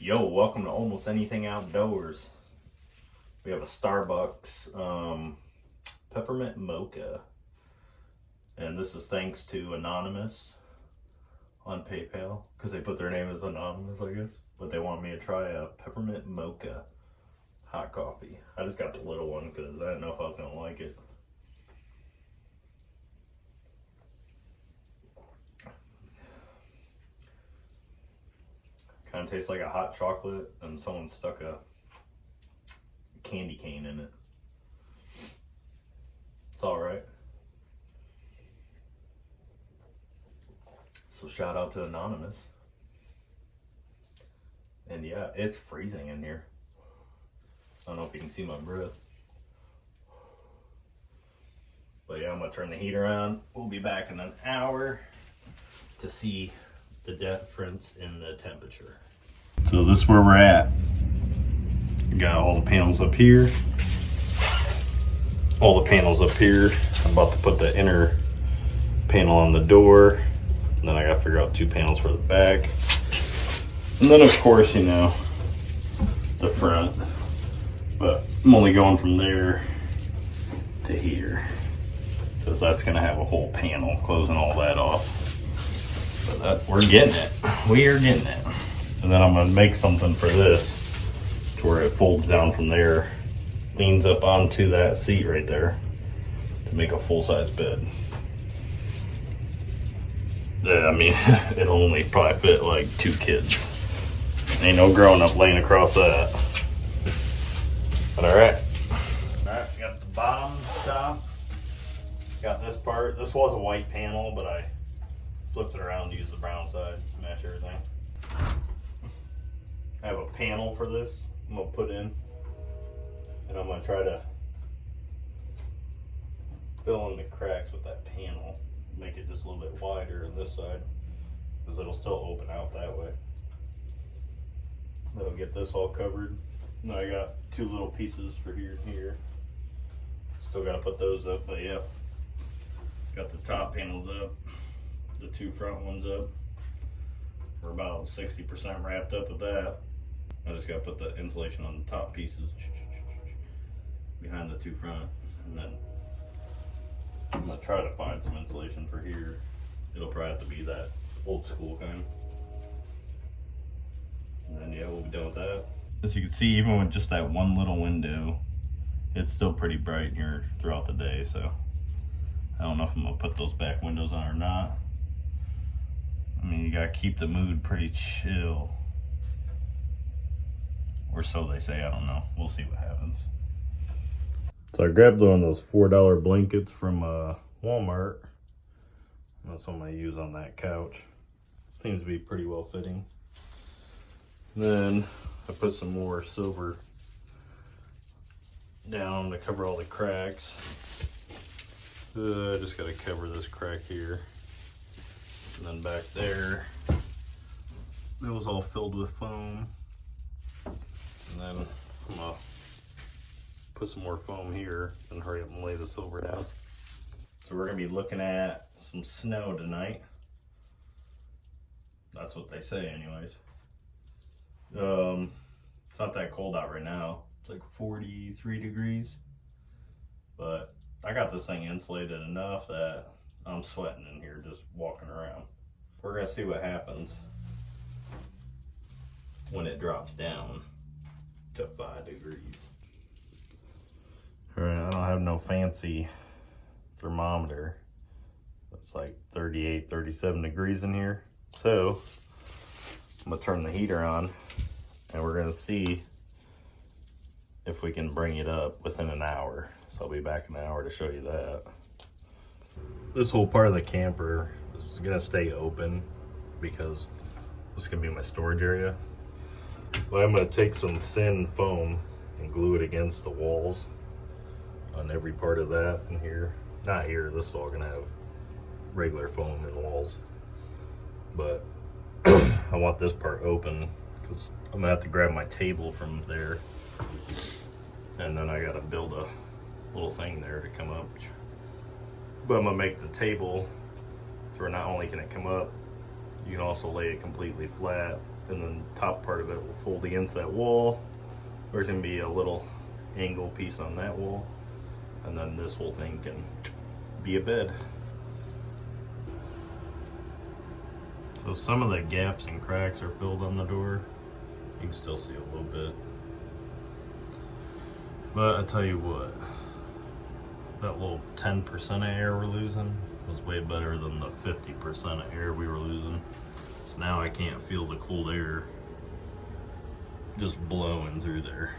Yo, welcome to Almost Anything Outdoors. We have a Starbucks peppermint mocha, and this is thanks to Anonymous on PayPal because they put their name as Anonymous, I guess. But they want me to try a peppermint mocha hot coffee. I just got the little one because I didn't know if I was gonna like it. Kind of tastes like a hot chocolate and someone stuck a candy cane in it. It's alright. So shout out to Anonymous. And yeah, it's freezing in here. I don't know if you can see my breath. But yeah, I'm gonna turn the heater on. We'll be back in an hour to see the difference in the temperature. So this is where we're at. We got all the panels up here. All the panels up here. I'm about to put the inner panel on the door. And then I gotta figure out 2 panels for the back. And then of course, you know, the front. But I'm only going from there to here, because that's gonna have a whole panel closing all that off. But that, we're getting it. We are getting it. And then I'm gonna make something for this to where it folds down from there, leans up onto that seat right there to make a full-size bed. Yeah, I mean, it'll only probably fit like 2 kids. Ain't no grown up laying across that. But alright. Alright, got the bottom top. Got this part. This was a white panel, but I flipped it around to use the brown side to match everything. I have a panel for this I'm gonna put in, and I'm gonna try to fill in the cracks with that panel, make it just a little bit wider on this side, because it'll still open out that way. That'll get this all covered. Now I got 2 little pieces for here and here. Still gotta put those up, but yeah. Got the top panels up, the 2 front ones up. We're about 60% wrapped up with that. I just gotta put the insulation on the top pieces behind the 2 front, and then I'm gonna try to find some insulation for here. It'll probably have to be that old school kind. And then yeah, we'll be done with that. As you can see, even with just that one little window, it's still pretty bright here throughout the day, so I don't know if I'm gonna put those back windows on or not. I mean, you gotta keep the mood pretty chill. Or so they say, I don't know. We'll see what happens. So I grabbed one of those $4 blankets from Walmart. That's what I'm gonna use on that couch. Seems to be pretty well fitting. Then I put some more silver down to cover all the cracks. I just gotta cover this crack here. And then back there, it was all filled with foam. And then I'm gonna put some more foam here and hurry up and lay the silver down. So we're gonna be looking at some snow tonight. That's what they say anyways. It's not that cold out right now. It's like 43 degrees. But I got this thing insulated enough that I'm sweating in here just walking around. We're gonna see what happens when it drops down to 5 degrees. All right, I don't have no fancy thermometer. It's like 38, 37 degrees in here. So I'm gonna turn the heater on and we're gonna see if we can bring it up within an hour. So I'll be back in an hour to show you that. This whole part of the camper is gonna stay open because this is gonna be my storage area. But I'm gonna take some thin foam and glue it against the walls on every part of that in here. Not here, this is all gonna have regular foam in the walls. But I want this part open because I'm gonna have to grab my table from there. And then I gotta build a little thing there to come up. But I'm gonna make the table to where not only can it come up, you can also lay it completely flat and then the top part of it will fold against that wall. There's gonna be a little angle piece on that wall, and then this whole thing can be a bed. So some of the gaps and cracks are filled on the door. You can still see a little bit. But I tell you what, that little 10% of air we're losing was way better than the 50% of air we were losing. So now I can't feel the cold air just blowing through there.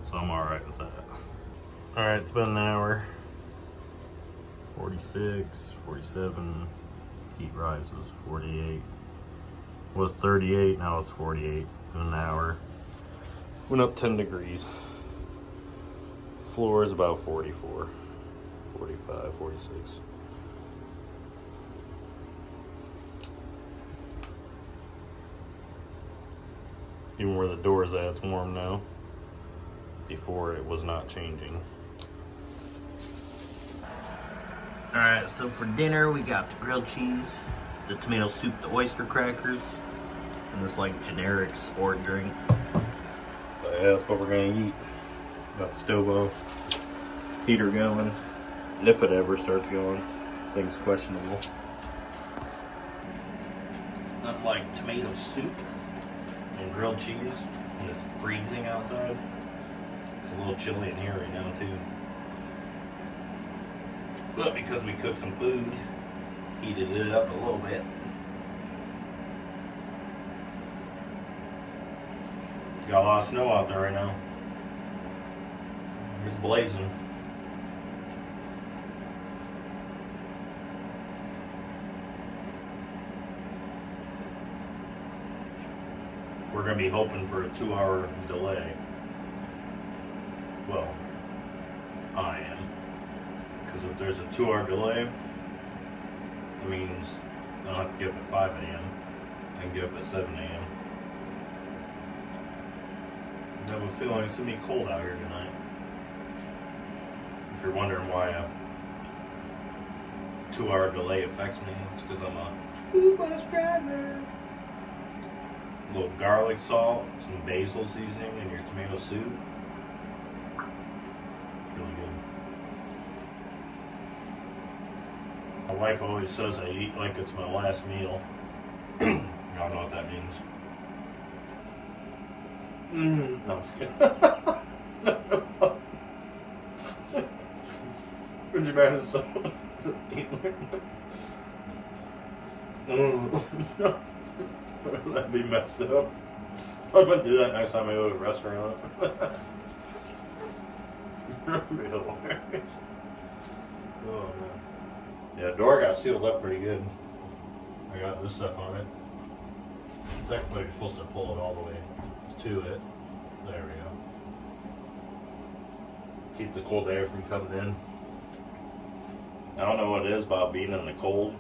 So I'm all right with that. All right, it's been an hour. 46, 47, heat rises, 48. Was 38, now it's 48 in an hour. Went up 10 degrees. Floor is about 44, 45, 46. Even where the door's at, it's warm now. Before it was not changing. Alright, so for dinner we got the grilled cheese, the tomato soup, the oyster crackers, and this like generic sport drink. But yeah, that's what we're gonna eat. Got the stove off, heater going, and if it ever starts going, things questionable. Nothing like tomato soup and grilled cheese when it's freezing outside. It's a little chilly in here right now too. But because we cooked some food, heated it up a little bit. Got a lot of snow out there right now. It's blazing. We're gonna be hoping for a 2-hour delay. Well, I am. Because if there's a 2-hour delay, that means I don't have to get up at 5 a.m. I can get up at 7 a.m. I have a feeling it's going to be cold out here tonight. If you're wondering why a 2-hour delay affects me, it's because I'm a school bus driver. A little garlic salt, some basil seasoning in your tomato soup. It's really good. My wife always says I eat like it's my last meal. I don't know what that means. No, I'm just kidding. Would you imagine someone eating like that'd be messed up. I'm gonna do that next time I go to a restaurant. That'd be hilarious. Oh man. Yeah, the door got sealed up pretty good. I got this stuff on it. Technically, you're supposed to pull it all the way to it. There we go. Keep the cold air from coming in. I don't know what it is about being in the cold.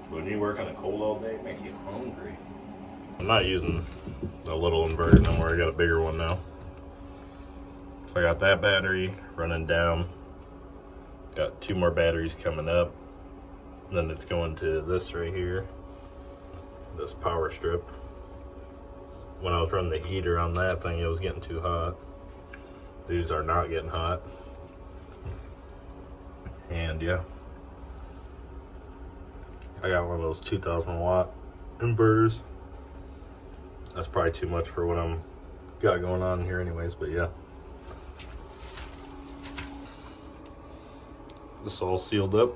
When you work in the cold all day, it makes you hungry. I'm not using a little inverter no more. I got a bigger one now. So I got that battery running down. Got 2 more batteries coming up. And then it's going to this right here. This power strip. When I was running the heater on that thing, it was getting too hot. These are not getting hot. And yeah, I got one of those 2,000 watt inverters. That's probably too much for what I'm got going on here anyways, but yeah. This is all sealed up.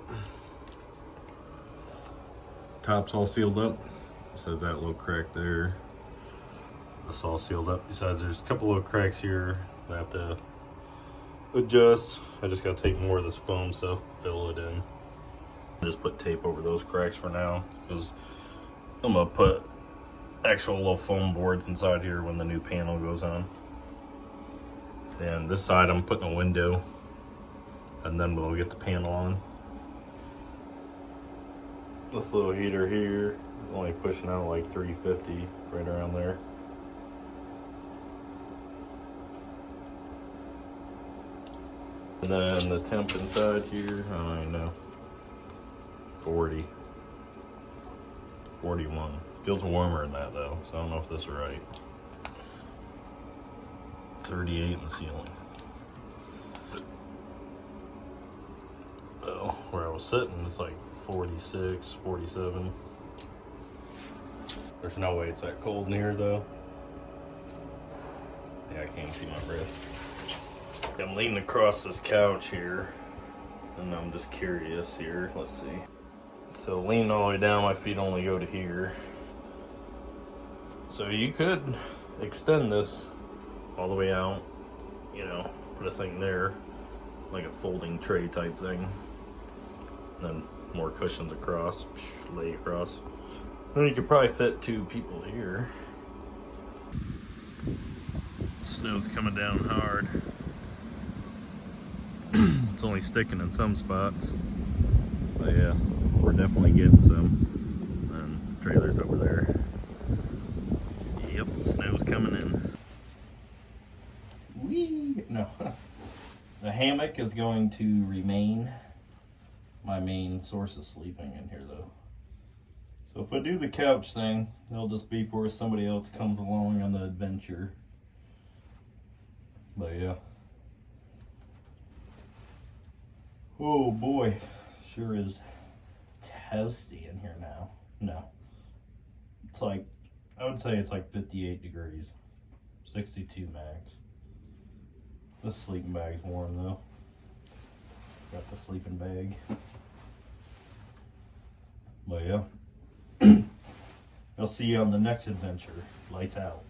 Top's all sealed up. So that little crack there. This is all sealed up. Besides, there's a couple little cracks here that I have to adjust. I just gotta take more of this foam stuff, fill it in. Just put tape over those cracks for now, because I'm gonna put actual little foam boards inside here when the new panel goes on. And this side I'm putting a window, and then we'll get the panel on. This little heater here, only pushing out like 350, right around there. And then the temp inside here, I don't even know, 40, 41. Feels warmer than that though, so I don't know if this is right. 38 in the ceiling. Oh, where I was sitting, it's like 46, 47. There's no way it's that cold in here though. Yeah, I can't see my breath. I'm leaning across this couch here, and I'm just curious here. Let's see. So leaning all the way down, my feet only go to here. So you could extend this all the way out, you know, put a thing there, like a folding tray type thing. Then more cushions across, lay across. Then you could probably fit 2 people here. Snow's coming down hard. It's only sticking in some spots. But yeah, we're definitely getting some. And trailer's over there. Yep, snow's coming in. Whee! No. The hammock is going to remain my main source of sleeping in here though. So if I do the couch thing, it'll just be for somebody else comes along on the adventure. But yeah. Oh boy, sure is toasty in here now. No. It's like, I would say it's like 58 degrees. 62 max. This sleeping bag's warm though. Got the sleeping bag. But yeah. I'll see you on the next adventure. Lights out.